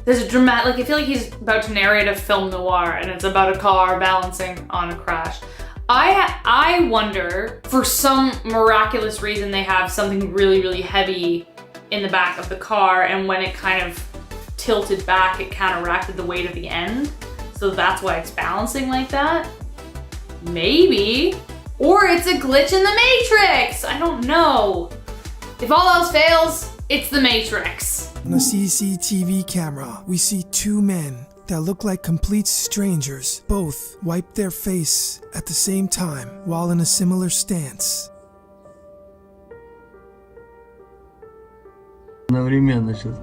There's a dramatic, like I feel like he's about to narrate a film noir and it's about a car balancing on a crash. I wonder, for some miraculous reason, they have something really, really heavy in the back of the car, and when it kind of tilted back, it counteracted the weight of the end. So that's why it's balancing like that. Maybe. Or it's a glitch in the Matrix. I don't know. If all else fails, it's the Matrix. On a CCTV camera, we see two men that look like complete strangers. Both wipe their face at the same time while in a similar stance. Одновременно сейчас.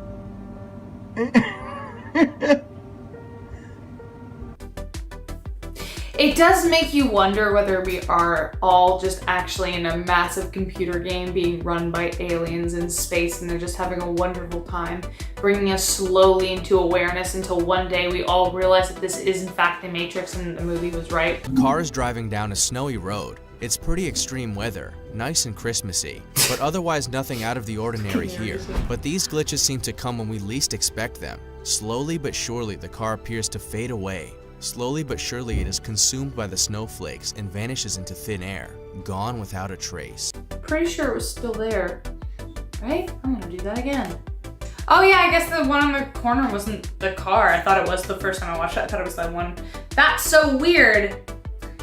It does make you wonder whether we are all just actually in a massive computer game being run by aliens in space, and they're just having a wonderful time bringing us slowly into awareness until one day we all realize that this is in fact the Matrix and the movie was right. A car is driving down a snowy road. It's pretty extreme weather, nice and Christmassy, but otherwise nothing out of the ordinary here. But these glitches seem to come when we least expect them. Slowly but surely the car appears to fade away. Slowly but surely it is consumed by the snowflakes and vanishes into thin air, gone without a trace. Pretty sure it was still there, right? I'm gonna do that again. Oh yeah, I guess the one on the corner wasn't the car. I thought it was the first time I watched it. I thought it was that one. That's so weird.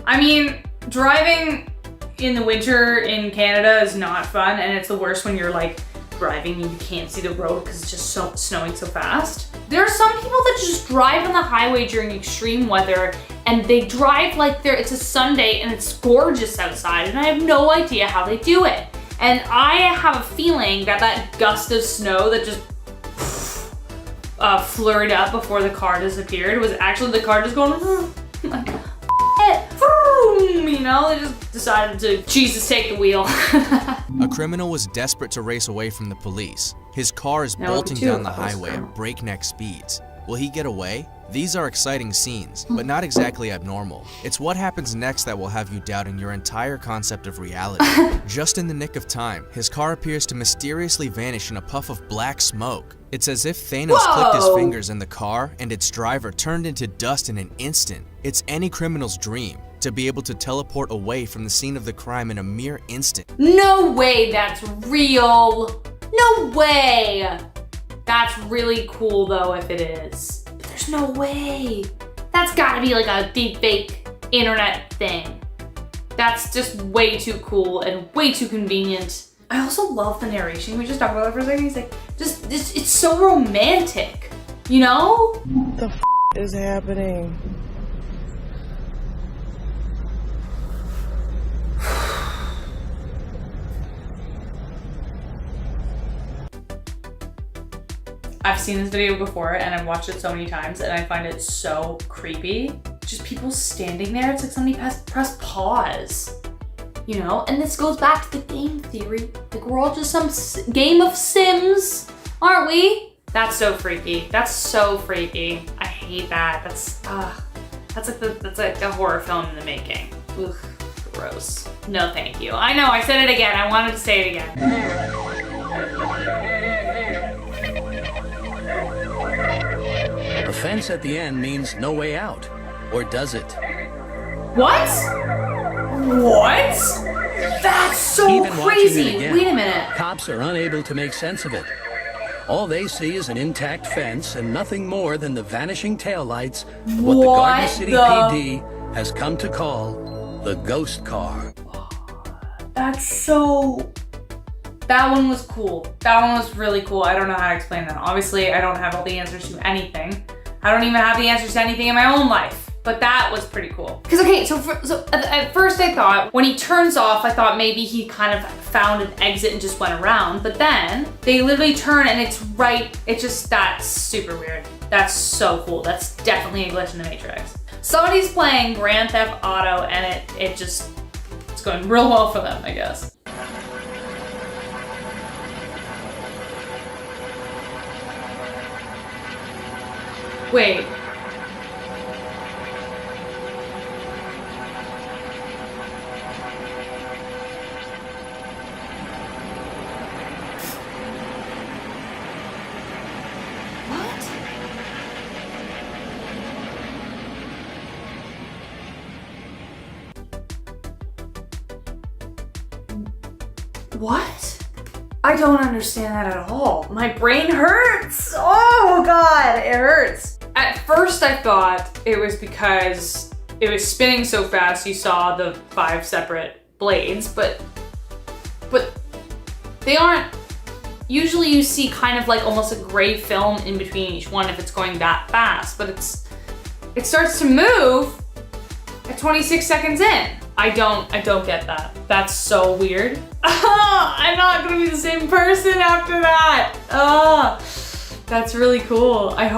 I mean, driving in the winter in Canada is not fun, and it's the worst when you're like driving and you can't see the road because it's just so snowing so fast. There are some people that just drive on the highway during extreme weather, and they drive like it's a Sunday and it's gorgeous outside, and I have no idea how they do it. And I have a feeling that that gust of snow that just flurried up before the car disappeared was actually the car just going like, you know, they just decided to, Jesus, take the wheel. A criminal was desperate to race away from the police. His car is bolting down the highway at breakneck speeds. Will he get away? These are exciting scenes, but not exactly abnormal. It's what happens next that will have you doubting your entire concept of reality. Just in the nick of time, his car appears to mysteriously vanish in a puff of black smoke. It's as if Thanos clicked his fingers in the car and its driver turned into dust in an instant. It's any criminal's dream to be able to teleport away from the scene of the crime in a mere instant. No way that's real. No way. That's really cool though if it is. But there's no way. That's gotta be like a deep fake internet thing. That's just way too cool and way too convenient. I also love the narration. We just talked about that for a second. He's like, it's so romantic, you know? What the f is happening? I've seen this video before and I've watched it so many times and I find it so creepy. Just people standing there. It's like somebody press pause, you know? And this goes back to the game theory. Like we're all just some game of Sims, aren't we? That's so freaky. That's so freaky. I hate that. That's like a horror film in the making. Ugh, gross. No, thank you. I know, I said it again. I wanted to say it again. The fence at the end means no way out, or does it? What? What? That's so Even crazy. watching it again, Wait a minute. Cops are unable to make sense of it. All they see is an intact fence and nothing more than the vanishing taillights of what the Garden City PD has come to call the ghost car. That's so... That one was cool. That one was really cool. I don't know how to explain that. Obviously, I don't have all the answers to anything. I don't even have the answers to anything in my own life. But that was pretty cool. Cause okay, so at first I thought, when he turns off, I thought maybe he kind of found an exit and just went around. But then they literally turn and it's right, that's super weird. That's so cool. That's definitely a glitch in the Matrix. Somebody's playing Grand Theft Auto and it's going real well for them, I guess. Wait. What? I don't understand that at all. My brain hurts. Oh God, it hurts. At first I thought it was because it was spinning so fast you saw the 5 separate blades, but they aren't. Usually you see kind of like almost a gray film in between each one if it's going that fast, but it starts to move at 26 seconds in. I don't get that. That's so weird. I'm not gonna be the same person after that. That's really cool. I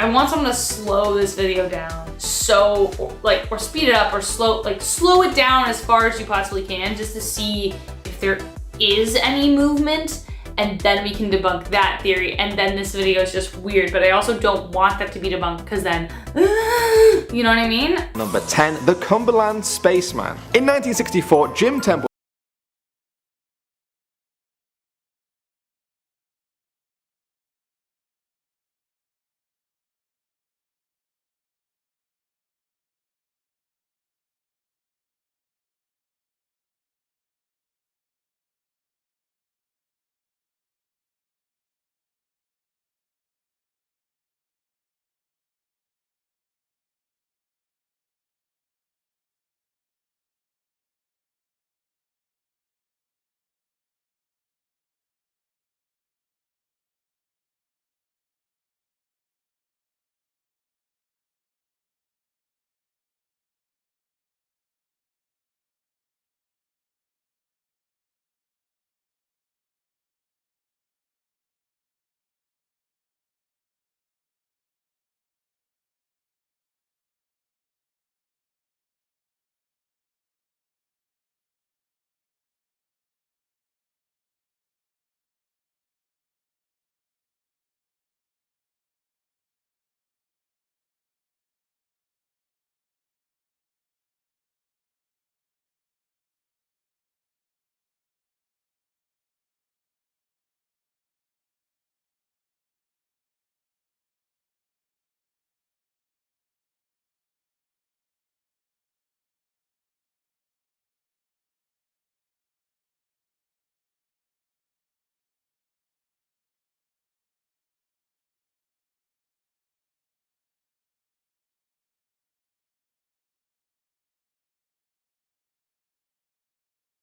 want someone to slow this video down. Or speed it up or slow it down as far as you possibly can just to see if there is any movement, and then we can debunk that theory, and then this video is just weird, but I also don't want that to be debunked because then, you know what I mean? Number 10, the Cumberland Spaceman. In 1964, Jim Temple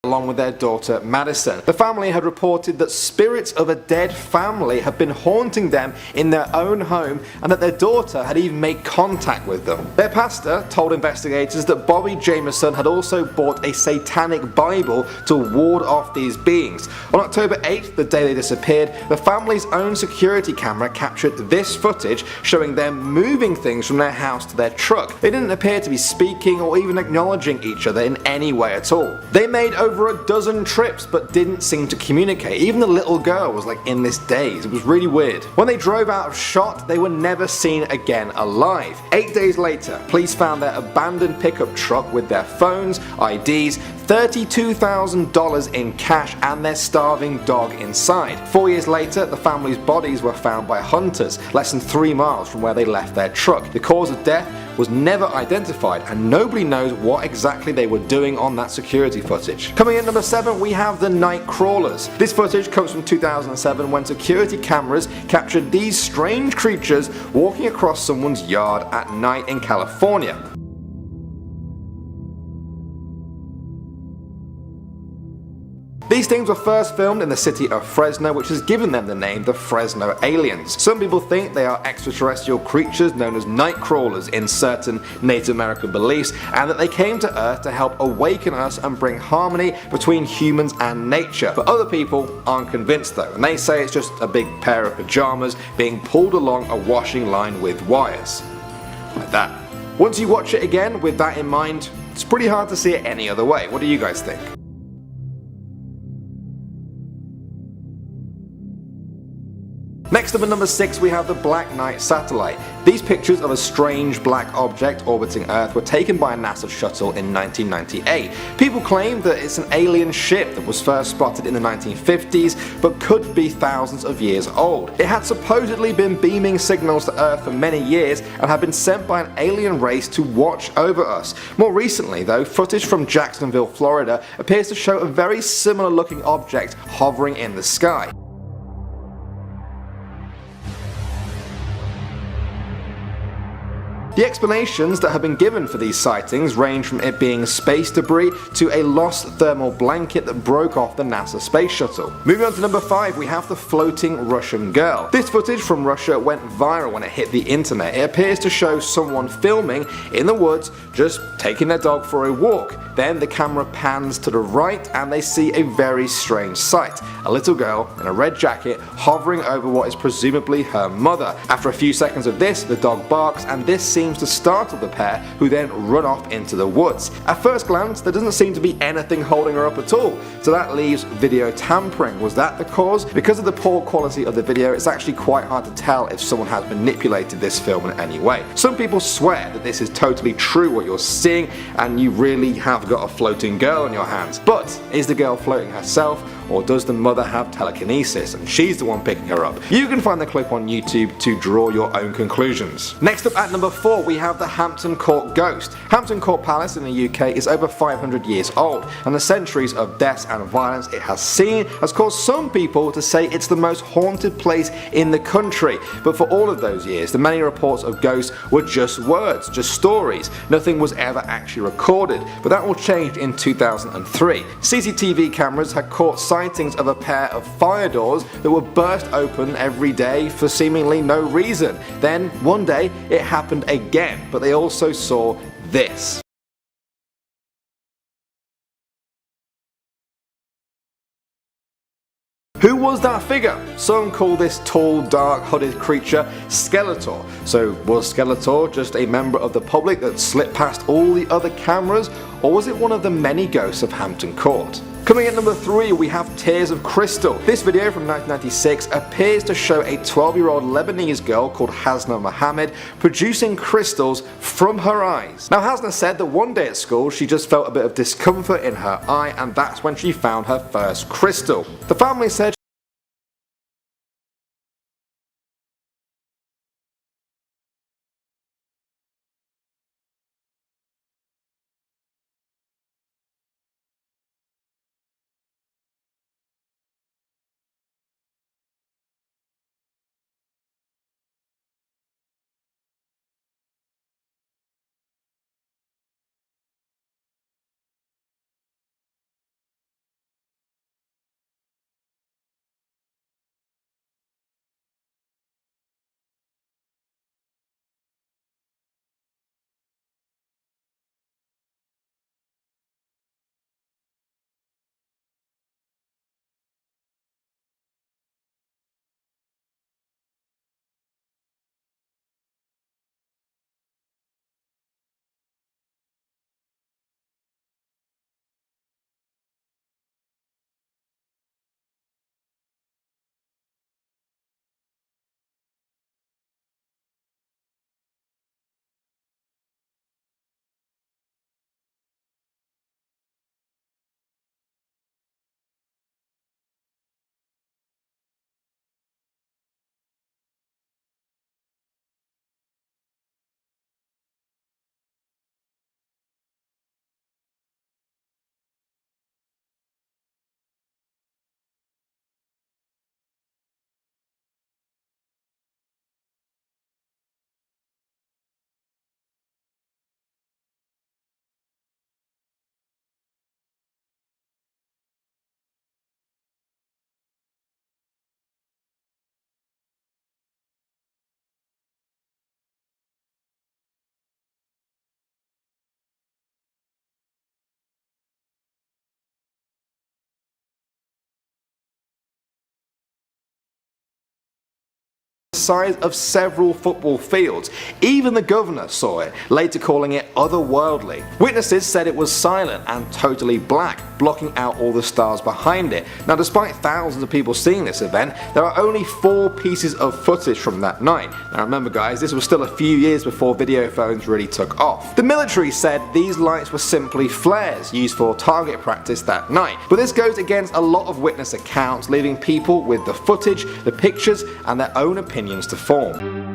along with their daughter Madison. The family had reported that spirits of a dead family had been haunting them in their own home, and that their daughter had even made contact with them. Their pastor told investigators that Bobby Jameson had also bought a satanic Bible to ward off these beings. On October 8th, the day they disappeared, the family's own security camera captured this footage showing them moving things from their house to their truck. They didn't appear to be speaking or even acknowledging each other in any way at all. They made over a dozen trips but didn't seem to communicate. Even the little girl was like in this daze. It was really weird. When they drove out of shot, they were never seen again alive. 8 days later, police found their abandoned pickup truck with their phones, IDs, $32,000 in cash and their starving dog inside. 4 years later, the family's bodies were found by hunters less than 3 miles from where they left their truck. The cause of death was never identified, and nobody knows what exactly they were doing on that security footage. Coming in number 7, we have the night crawlers. This footage comes from 2007 when security cameras captured these strange creatures walking across someone's yard at night in California. These These things were first filmed in the city of Fresno, which has given them the name the Fresno Aliens. Some people think they are extraterrestrial creatures known as night crawlers in certain Native American beliefs, and that they came to Earth to help awaken us and bring harmony between humans and nature. But other people aren't convinced though, and they say it's just a big pair of pajamas being pulled along a washing line with wires. Like that. Once you watch it again with that in mind, it's pretty hard to see it any other way. What do you guys think? Next up at number 6 we have the Black Knight satellite. These pictures of a strange black object orbiting Earth were taken by a NASA shuttle in 1998. People claim that it's an alien ship that was first spotted in the 1950s but could be thousands of years old. It had supposedly been beaming signals to Earth for many years and had been sent by an alien race to watch over us. More recently though, footage from Jacksonville, Florida appears to show a very similar looking object hovering in the sky. The explanations that have been given for these sightings range from it being space debris to a lost thermal blanket that broke off the NASA space shuttle. Moving on to number 5, we have the floating Russian girl. This footage from Russia went viral when it hit the internet. It appears to show someone filming in the woods just taking their dog for a walk. Then the camera pans to the right and they see a very strange sight. A little girl in a red jacket hovering over what is presumably her mother. After a few seconds of this, the dog barks and this seems to startle the pair, who then run off into the woods. At first glance, there doesn't seem to be anything holding her up at all, so that leaves video tampering. Was that the cause? Because of the poor quality of the video, it's actually quite hard to tell if someone has manipulated this film in any way. Some people swear that this is totally true what you're seeing and you really have got a floating girl on your hands. But is the girl floating herself, or does the mother have telekinesis and she's the one picking her up? You can find the clip on YouTube to draw your own conclusions. Next up at number 4 we have the Hampton Court ghost. Hampton Court Palace in the UK is over 500 years old, and the centuries of death and violence it has seen has caused some people to say it's the most haunted place in the country. But for all of those years, the many reports of ghosts were just words, just stories. Nothing was ever actually recorded, but that all changed in 2003. CCTV cameras had caught sightings of a pair of fire doors that were burst open every day for seemingly no reason. Then one day it happened again, but they also saw this. Who was that figure? Some call this tall, dark, hooded creature Skeletor. So was Skeletor just a member of the public that slipped past all the other cameras, or was it one of the many ghosts of Hampton Court? Coming at number 3 we have Tears of Crystal. This video from 1996 appears to show a 12-year-old Lebanese girl called Hasna Mohammed producing crystals from her eyes. Now Hasna said that one day at school she just felt a bit of discomfort in her eye, and that's when she found her first crystal. The family said size of several football fields. Even the governor saw it, later calling it otherworldly. Witnesses said it was silent and totally black, blocking out all the stars behind it. Now, despite thousands of people seeing this event, there are only 4 pieces of footage from that night. Now remember guys, this was still a few years before video phones really took off. The military said these lights were simply flares used for target practice that night, but this goes against a lot of witness accounts, leaving people with the footage, the pictures, and their own opinions to form.